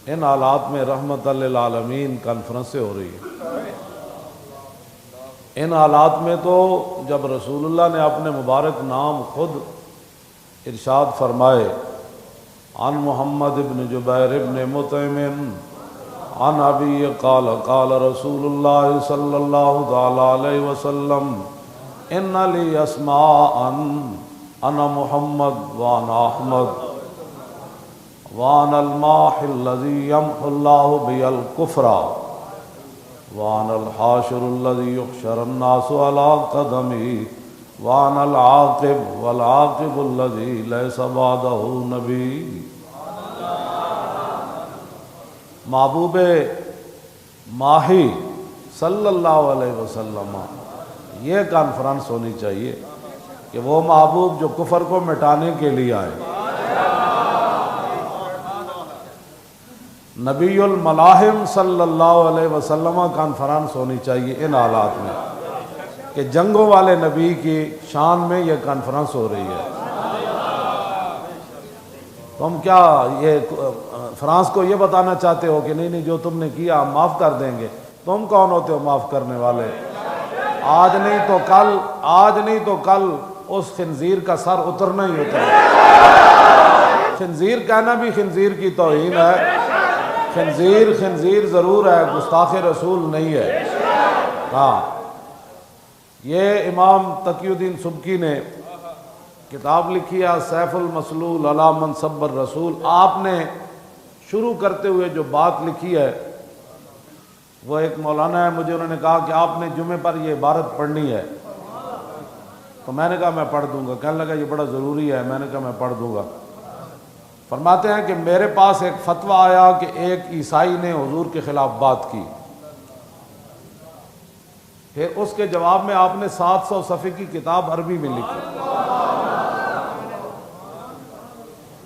ان حالات میں رحمت للعالمین کانفرنسیں ہو رہی ہیں۔ ان حالات میں تو جب رسول اللہ نے اپنے مبارک نام خود ارشاد فرمائے، عن محمد ابن جبیر ابن مطعم عن ابی قال قال رسول اللہ صلی اللہ تعالی علیہ وسلم ان لی اسماء انا محمد وانا احمد وانا الماحی الذی یمحو اللہ بی الکفر وانا الحاشر الذی یحشر الناس علی قدمی وانا العاقب والعاقب الذی لیس بعدہ نبی۔ محبوب ماہی صلی اللہ علیہ وسلم یہ کانفرنس ہونی چاہیے کہ وہ محبوب جو کفر کو مٹانے کے لیے آئے، نبی الملاحم صلی اللہ علیہ وسلم کانفرنس ہونی چاہیے ان حالات میں کہ جنگوں والے نبی کی شان میں یہ کانفرنس ہو رہی ہے۔ تم کیا یہ فرانس کو یہ بتانا چاہتے ہو کہ نہیں جو تم نے کیا ہم معاف کر دیں گے؟ تم کون ہوتے ہو معاف کرنے والے؟ آج نہیں تو کل اس خنزیر کا سر اترنا ہی ہوتا ہے۔ خنزیر کہنا بھی خنزیر کی توہین ہے۔ خنزیر ضرور ہے، گستاخ رسول نہیں ہے۔ ہاں، یہ امام تقی الدین سبکی نے کتاب لکھی ہے سیف المسلول علی من سب الرسول۔ آپ نے شروع کرتے ہوئے جو بات لکھی ہے، وہ ایک مولانا ہے، مجھے انہوں نے کہا کہ آپ نے جمعے پر یہ عبارت پڑھنی ہے، تو میں نے کہا میں پڑھ دوں گا۔ کہنے لگا یہ بڑا ضروری ہے، میں نے کہا میں پڑھ دوں گا۔ فرماتے ہیں کہ میرے پاس ایک فتویٰ آیا کہ ایک عیسائی نے حضور کے خلاف بات کی، پھر اس کے جواب میں آپ نے 700 صفحے کی کتاب عربی میں لکھی۔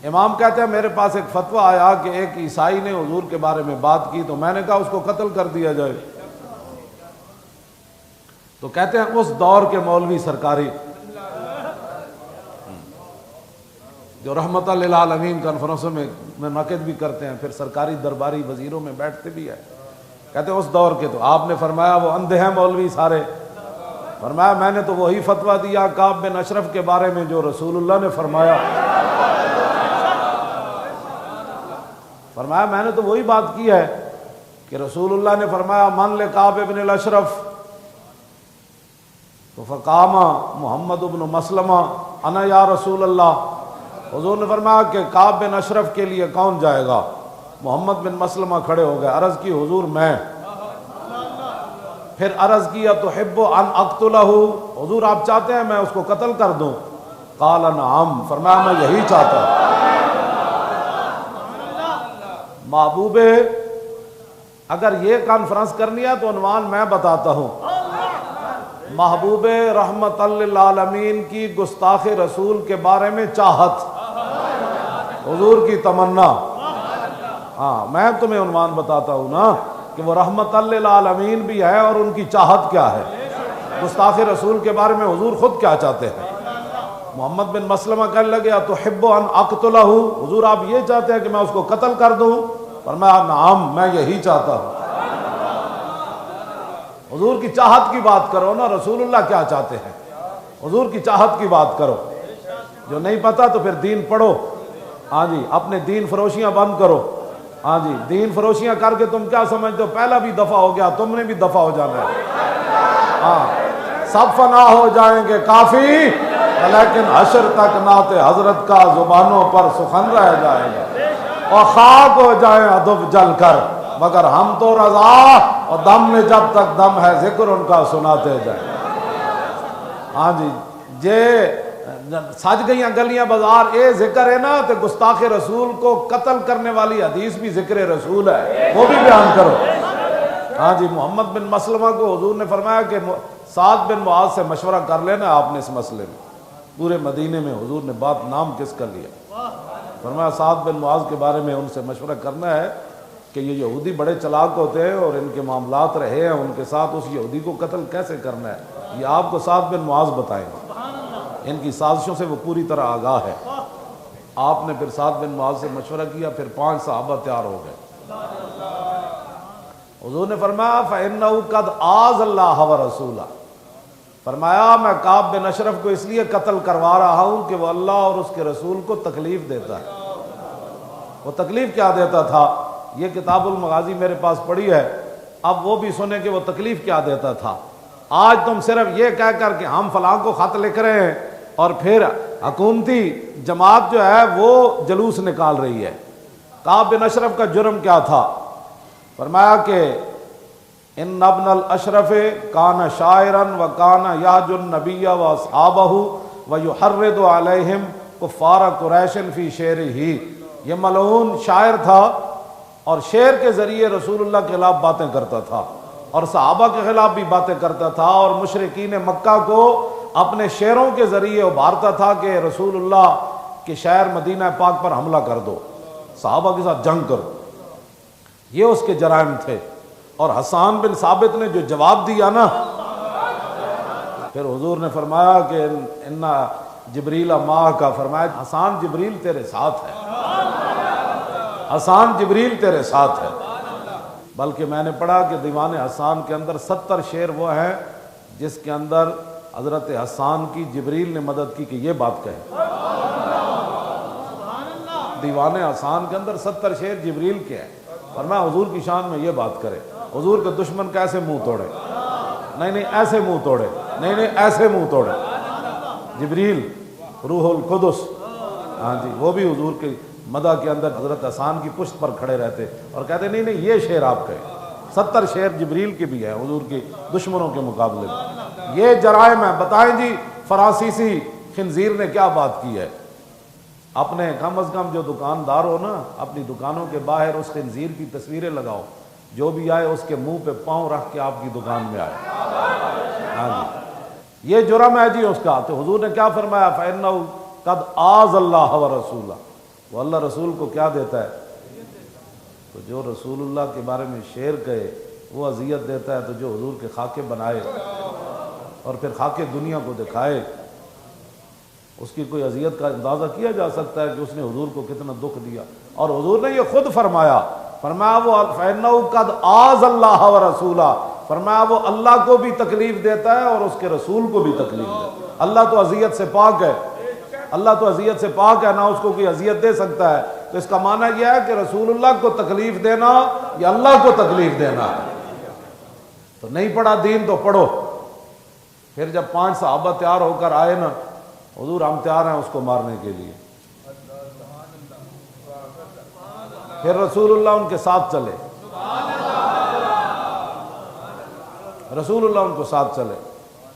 امام کہتے ہیں میرے پاس ایک فتویٰ آیا کہ ایک عیسائی نے حضور کے بارے میں بات کی، تو میں نے کہا اس کو قتل کر دیا جائے۔ تو کہتے ہیں اس دور کے مولوی سرکاری جو رحمت للعالمین کانفرنسوں میں منعقد بھی کرتے ہیں، پھر سرکاری درباری وزیروں میں بیٹھتے بھی ہیں، کہتے ہیں اس دور کے تو آپ نے فرمایا وہ اندھے ہیں مولوی سارے۔ فرمایا میں نے تو وہی فتویٰ دیا کعب بن اشرف کے بارے میں جو رسول اللہ نے فرمایا۔ فرمایا میں نے تو وہی بات کی ہے کہ رسول اللہ نے فرمایا من لکعب بن الاشرف، تو فقام محمد بن مسلمہ انا یا رسول اللہ۔ حضور نے فرمایا کہ کعب بن اشرف کے لیے کون جائے گا؟ محمد بن مسلمہ کھڑے ہو گئے، عرض کی حضور میں۔ پھر عرض کیا تحب ان اقتلہ، حضور آپ چاہتے ہیں میں اس کو قتل کر دوں؟ قال نعم، فرمایا میں یہی چاہتا ہوں۔ محبوب اگر یہ کانفرنس کرنی ہے تو عنوان میں بتاتا ہوں، محبوب رحمت للعالمین کی گستاخ رسول کے بارے میں چاہت، حضور کی تمنا۔ ہاں میں تمہیں عنوان بتاتا ہوں نا کہ وہ رحمت للعالمین بھی ہے اور ان کی چاہت کیا ہے، گستاخ رسول کے بارے میں حضور خود کیا چاہتے ہیں۔ محمد بن مسلمہ کہنے لگے تحب ان اقتلہ، حضور آپ یہ چاہتے ہیں کہ میں اس کو قتل کر دوں؟ فرمایا نعم میں یہی چاہتا ہوں۔ حضور کی چاہت کی بات کرو نا، رسول اللہ کیا چاہتے ہیں، حضور کی چاہت کی بات کرو۔ جو نہیں پتا تو پھر دین پڑھو، ہاں جی اپنے دین فروشیاں بند کرو، ہاں جی دین فروشیاں کر کے تم کیا سمجھتے ہو پہلا بھی دفع ہو گیا، تم نے بھی دفع ہو جانا ہے۔ ہاں سب فنا ہو جائیں گے کافی، لیکن حشر تک نعت حضرت کا زبانوں پر سخن رہ جائے گا، اور خاک ہو جائیں ادب جل کر مگر ہم تو رضا، اور دم میں جب تک دم ہے ذکر ان کا سناتے جائیں۔ ہاں جی جے سج گئیاں گلیاں بازار اے ذکر ہے نا، تو گستاخ رسول کو قتل کرنے والی حدیث بھی ذکر رسول ہے، وہ بھی بیان کرو۔ ہاں جی محمد بن مسلمہ کو حضور نے فرمایا کہ سعد بن معاذ سے مشورہ کر لینا آپ نے اس مسئلے میں۔ پورے مدینے میں حضور نے بات نام کس کا لیا؟ فرمایا سعد بن معاذ کے بارے میں ان سے مشورہ کرنا ہے کہ یہ یہودی بڑے چلاک ہوتے ہیں اور ان کے معاملات رہے ہیں، ان کے ساتھ اس یہودی کو قتل کیسے کرنا ہے یہ آپ کو سعد بن معاذ بتائیں گے، ان کی سازشوں سے وہ پوری طرح آگاہ ہے۔ آپ نے پھر سعد بن معاذ سے مشورہ کیا، پھر 5 صحابہ تیار ہو گئے، حضور نے فرمایا فَإِنَّهُ قَدْ آذَ اللَّهَ وَرَسُولَهُ، فرمایا میں کعب بن اشرف کو اس لیے قتل کروا رہا ہوں کہ وہ اللہ اور اس کے رسول کو تکلیف دیتا ہے۔ وہ تکلیف کیا دیتا تھا؟ یہ کتاب المغازی میرے پاس پڑھی ہے، اب وہ بھی سنیں کہ وہ تکلیف کیا دیتا تھا۔ آج تم صرف یہ کہہ کر کہ ہم فلاں کو خط لکھ رہے ہیں اور پھر حکومتی جماعت جو ہے وہ جلوس نکال رہی ہے۔ کعب بن اشرف کا جرم کیا تھا؟ فرمایا کہ ان ابن الاشرف کان شاعرا وکان یحج النبی واصحابہ ویحرض علیہم کفار قریش فی شعرہ، یہ ملعون شاعر تھا اور شعر کے ذریعے رسول اللہ کے خلاف باتیں کرتا تھا اور صحابہ کے خلاف بھی باتیں کرتا تھا اور مشرکین مکہ کو اپنے شعروں کے ذریعے ابھارتا تھا کہ رسول اللہ کے شہر مدینہ پاک پر حملہ کر دو، صحابہ کے ساتھ جنگ کرو۔ یہ اس کے جرائم تھے۔ اور حسان بن ثابت نے جو جواب دیا نا، پھر حضور نے فرمایا کہ ان جبریل ماہ کا، فرمایا حسان جبریل تیرے ساتھ ہے، حسان جبریل تیرے ساتھ ہے۔ بلکہ میں نے پڑھا کہ دیوان حسان کے اندر 70 شعر وہ ہیں جس کے اندر حضرت حسان کی جبریل نے مدد کی کہ یہ بات کہے۔ دیوان حسان کے اندر 70 شعر جبریل کے ہیں، فرمایا حضور کی شان میں یہ بات کرے۔ حضور کے دشمن کا ایسے منہ توڑے، نہیں ایسے منہ توڑے، نہیں ایسے منہ توڑے۔ جبریل روح القدس، ہاں جی، وہ بھی حضور کی مدح کے اندر حضرت حسان کی پشت پر کھڑے رہتے اور کہتے نہیں یہ شعر آپ کہے۔ 70 شعر جبریل کے بھی ہیں حضور کے دشمنوں کے مقابلے میں۔ یہ جرائم ہیں۔ بتائیں جی فرانسیسی خنزیر نے کیا بات کی ہے؟ اپنے کم از کم جو دکاندار ہو نا، اپنی دکانوں کے باہر اس خنزیر کی تصویریں لگاؤ، جو بھی آئے اس کے منہ پہ پاؤں رکھ کے آپ کی دکان میں آئے۔ ہاں جی، یہ جرم ہے جی اس کا۔ تو حضور نے کیا فرمایا؟ فَإِنَّهُ قَدْ آذَ اللَّهَ وَرَسُولَهُ، وہ اللہ رسول کو کیا دیتا ہے؟ تو جو رسول اللہ کے بارے میں شعر کہے وہ اذیت دیتا ہے، تو جو حضور کے خاکے بنائے اور پھر خاکے دنیا کو دکھائے، اس کی کوئی اذیت کا اندازہ کیا جا سکتا ہے کہ اس نے حضور کو کتنا دکھ دیا؟ اور حضور نے یہ خود فرمایا وہ فَإِنَّهُ قَدْ آذَ اللَّهَ وَرَسُولَهُ، فرمایا وہ اللہ کو بھی تکلیف دیتا ہے اور اس کے رسول کو بھی تکلیف دیتا ہے۔ اللہ تو اذیت سے پاک ہے، اللہ تو اذیت سے پاک ہے، نہ اس کو کوئی اذیت دے سکتا ہے۔ تو اس کا معنی یہ ہے کہ رسول اللہ کو تکلیف دینا یا اللہ کو تکلیف دینا ہے۔ تو نہیں پڑھا دین تو پڑھو۔ پھر جب 5 صحابہ تیار ہو کر آئے نا، حضور ہم تیار ہیں اس کو مارنے کے لیے، پھر رسول اللہ ان کے ساتھ چلے، رسول اللہ ان کو ساتھ چلے۔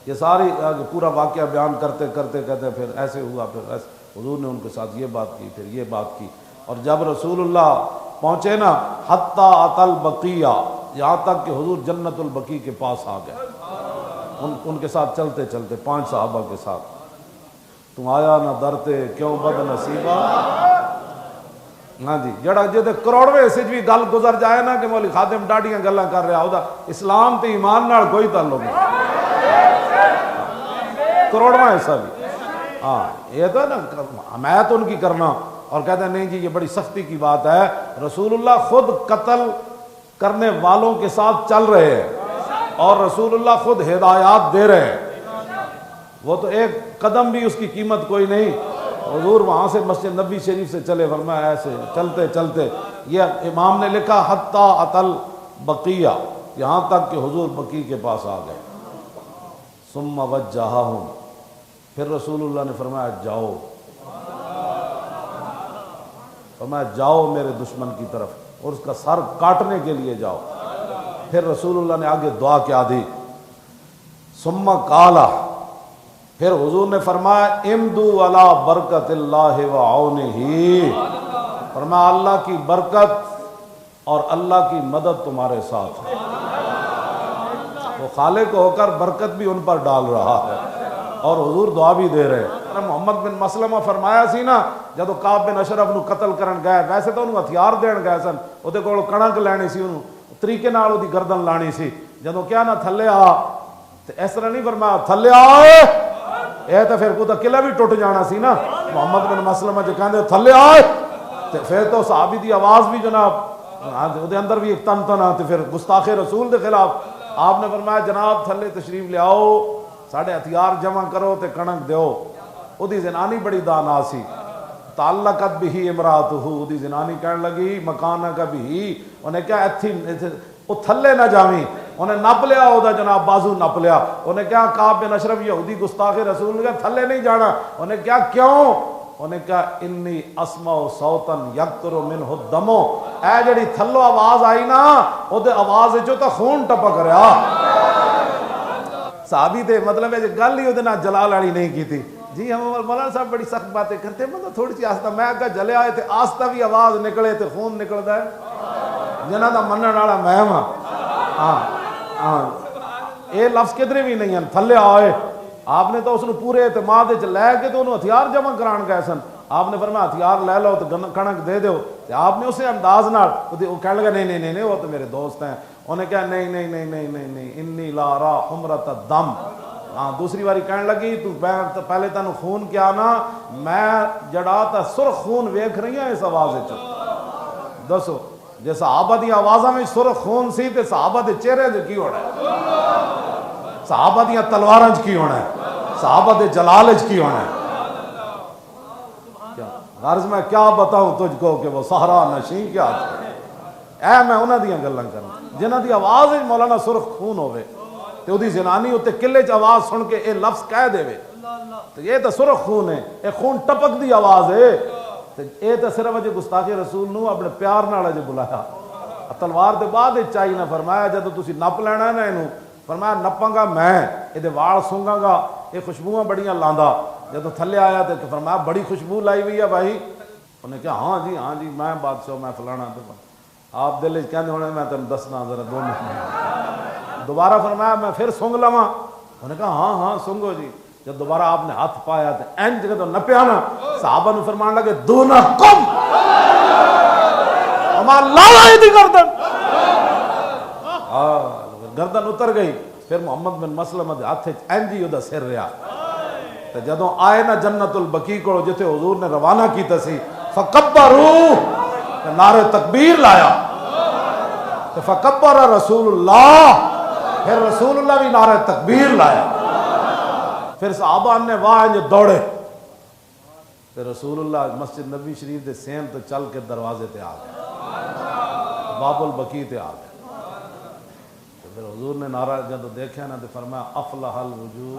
یہ ساری پورا واقعہ بیان کرتے کرتے کہتے پھر ایسے ہوا، پھر ایسے، حضور نے ان کے ساتھ یہ بات کی، پھر یہ بات کی۔ اور جب رسول اللہ پہنچے نا حتیٰ اتی البقیہ، یہاں تک کہ حضور جنت البقیع کے پاس آ گئے، ان کے ساتھ چلتے چلتے 5 صحابہ کے ساتھ۔ تم آیا نہ درتے کیوں بد نصیبہ، ہاں جی، جڑا جدے کروڑویں سے بھی گل گزر جائے نا کہ مولی خادم ڈاڈیاں گلاں کر رہا ہوتا، اسلام تے ایمان نال کوئی تعلق نہیں، کروڑواں حصہ بھی۔ ہاں یہ تو نا حمایت ان کی کرنا اور کہتے ہیں نہیں جی یہ بڑی سختی کی بات ہے۔ رسول اللہ خود قتل کرنے والوں کے ساتھ چل رہے ہیں اور رسول اللہ خود ہدایات دے رہے ہیں، وہ تو ایک قدم بھی اس کی قیمت کوئی نہیں۔ حضور وہاں سے مسجد نبی شریف سے چلے، فرمایا ایسے چلتے چلتے، یہ امام نے لکھا حتیٰ اتی البقیہ، یہاں تک کہ حضور بقیع کے پاس آ گئے۔ ثم وجہہم، پھر رسول اللہ نے فرمایا جاؤ، فرمایا جاؤ میرے دشمن کی طرف اور اس کا سر کاٹنے کے لیے جاؤ۔ پھر رسول اللہ نے آگے دعا کیا دی، ثم قال، پھر حضور نے فرمایا امدو علی برکت اللہ وعونہ، فرمایا اللہ کی برکت اور اللہ کی مدد تمہارے ساتھ ہے۔ وہ خالق ہو کر برکت بھی ان پر ڈال رہا ہے اور حضور دعا بھی دے رہے ہیں۔ محمد بن مسلمہ فرمایا سی نا جدو کعب بن اشرف نو قتل کرن گئے، ویسے تو انہوں ہتھیار دین گئے سن، وہ دے کول کڑک لینی سی، انہوں طریقے نال دی گردن لانی سی، جدو کیا نا تھلے آ، تو اس طرح نہیں فرمایا تھلے آئے، اے تو پھر کوئی قلعہ بھی ٹوٹ جانا سی نا۔ محمد بن مسلمہ جو کہندے تھلے آئے، تو پھر تو صحابی دی آواز بھی جناب دے اندر بھی ایک تن تن آتے پھر گستاخ رسول دے خلاف آپ نے فرمایا جناب تھلے تشریف لے آؤ ساڑھے ہتھیار جمع کرو تے کنک دیو او دی زنانی بڑی دانا سی تعلقت بھی امراتہ دی زنانی کہنے لگی مکانک بھی انہیں کیا ایتھی وہ تھلے نہ جاویں انہیں نپ لیا او دا جناب بازو نپ لیا انہیں کیا کعب بن اشرف یہودی گستاخ رسول نے کہا تھلے نہیں جانا انہیں کیا کیوں انہیں کہا انی اسمع صوتن یقطر منہ الدم اے جڑی تھلو آواز آئی نا او دے آواز جو تا خون ٹپک رہا صحابی دے مطلب ہے گل ہی او دے نا جلال والی نہیں کی تھی جی ہم مولانا صاحب بڑی سخت باتیں کرتے ہیں مطلب تھوڑی سی آستہ میں اگر جلے آئے تھے آستہ بھی آواز نکلے تھے خون نکلتا ہے جنہ دا منن والا میں ہاں اے لفظ کدھر بھی نہیں ہیں تھلے آئے آپ نے تو اس نے پورے اعتماد لے کے تو انہوں ہتھیار جمع کران گئے سن آپ نے فرمایا ہتھیار لے لو تو کنک دے دو آپ نے اسے انداز نال وہ کہنے لگا نہیں وہ تو میرے دوست ہیں انہیں کہا نہیں انی لا را حمرت الدم ہاں دوسری باری کہنے لگی تو پہلے تینوں خون کیا نا میں جڑا تا سرخ خون ویکھ رہی ہیں اس آواز دسو جے صحابہ دی آوازاں میں سرخ خون سی تے صحابہ دے چہرے جو کی ہونا ہے صحابہ دیاں تلواراں کی ہونا ہے صحابہ دے جلال کی ہونا ہے غرض میں کیا بتاؤں تجھ کو کہ وہ صحرا نشین کیا تھے اے میں انہاں دیاں گلاں کرنا جنہاں دی آواز مولانا سرخ خون ہوئے تے دی زنانی ہوتے قلعے چ آواز سن کے اے لفظ کہہ دے تو یہ تو سرخ خون ہے اے خون ٹپک دی آواز ہے اے تو صرف اجے گستاخ رسول نو اپنے پیار نال اجے بلایا تلوار دے بعد چاہیے نہ فرمایا جدو تسی نپ لینا ہے نا اینو فرمایا نپاں گا میں یہ وال سونگاں گا یہ خوشبوواں بڑیاں لاندا جدو تھلے آیا تو فرمایا بڑی خوشبو لائی ہوئی ہے بھائی انہیں کہا ہاں جی میں بادشاہ میں فلانا آپ دل کہنے ہونے میں تم دسنا ذرا 2 منٹ دوبارہ فرمایا میں پھر سونگ لواں انہیں کہا ہاں سونگو جی جب دوبارہ آپ نے ہاتھ پایا تو این جگہ تو نپیا نا صحابہ نے فرمان لگے دونہ کم ہمارا لالا ہی دی گردن اتر گئی پھر محمد بن مسلمہ دے ہاتھ این جی دا سر رہا تو جدوں آئے نا جنت البقیع کو جتے حضور نے روانہ کی تسی فکبرو نعرے تکبیر لایا فکبر رسول اللہ پھر رسول اللہ بھی نعرہ تکبیر لایا پھر صحابہ نے واہ دوڑے پھر رسول اللہ مسجد نبی شریف دے سین تو چل کے دروازے تے آ گئے باب البقیع تے آ گئے پھر حضور نے نعرہ جب دیکھا نا تو فرمایا افلح الوجود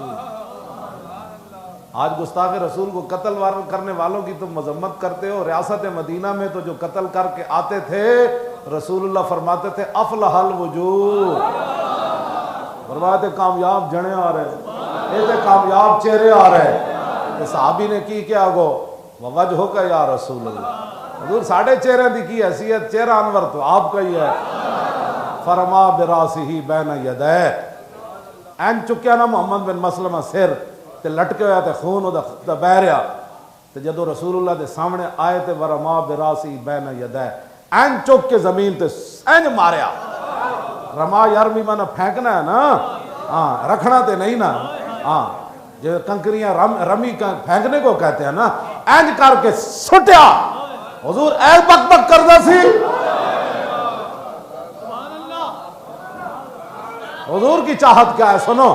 آج گستاخ رسول کو قتل کرنے والوں کی تم مذمت کرتے ہو ریاست مدینہ میں تو جو قتل کر کے آتے تھے رسول اللہ فرماتے تھے افلح الوجود فرماتے کامیاب جنے آ رہے ایسے کامیاب چہرے آ رہے صحابی نے کی کیا گو وجہ کا یا رسول اللہ حضور ساڑھے چہرے دی کی حیثیت چہرہ انور تو آپ کا ہی ہے فرما براسہی بین یدہ این چکیا نا محمد بن مسلمہ سر تے لٹکے ہویا تے خون دا بہ رہا تے جدو رسول اللہ دے سامنے آئے تے ورما براسی بین یدہ این چک کے زمین تے این ماریا رما یرمی مانا پھینکنا ہے نا ہاں رکھنا تے نہیں نا ہاں جو کنکریاں رمی پھینکنے کو کہتے ہیں نا این کر کے سٹیا حضور اے بک بک کردہ سی حضور کی چاہت کیا ہے سنو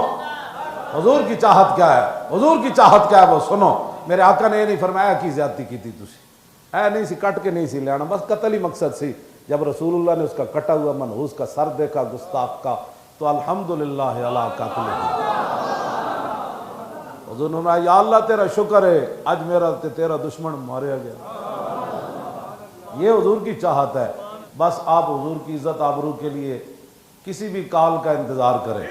حضور کی چاہت کیا ہے حضور کی چاہت کیا ہے وہ سنو میرے آقا نے یہ نہیں فرمایا کی زیادتی کی تھی تسی اے نہیں سی کٹ کے نہیں سی لینا بس قتل ہی مقصد سی جب رسول اللہ نے اس کا کٹا ہوا منحوس کا سر دیکھا گستاخ کا تو الحمدللہ علی قاتلہ حضور نے فرمایا یا اللہ تیرا شکر ہے آج میرا تیرا دشمن ماریا گیا یہ حضور کی چاہت ہے بس آپ حضور کی عزت آبرو کے لیے کسی بھی کال کا انتظار کریں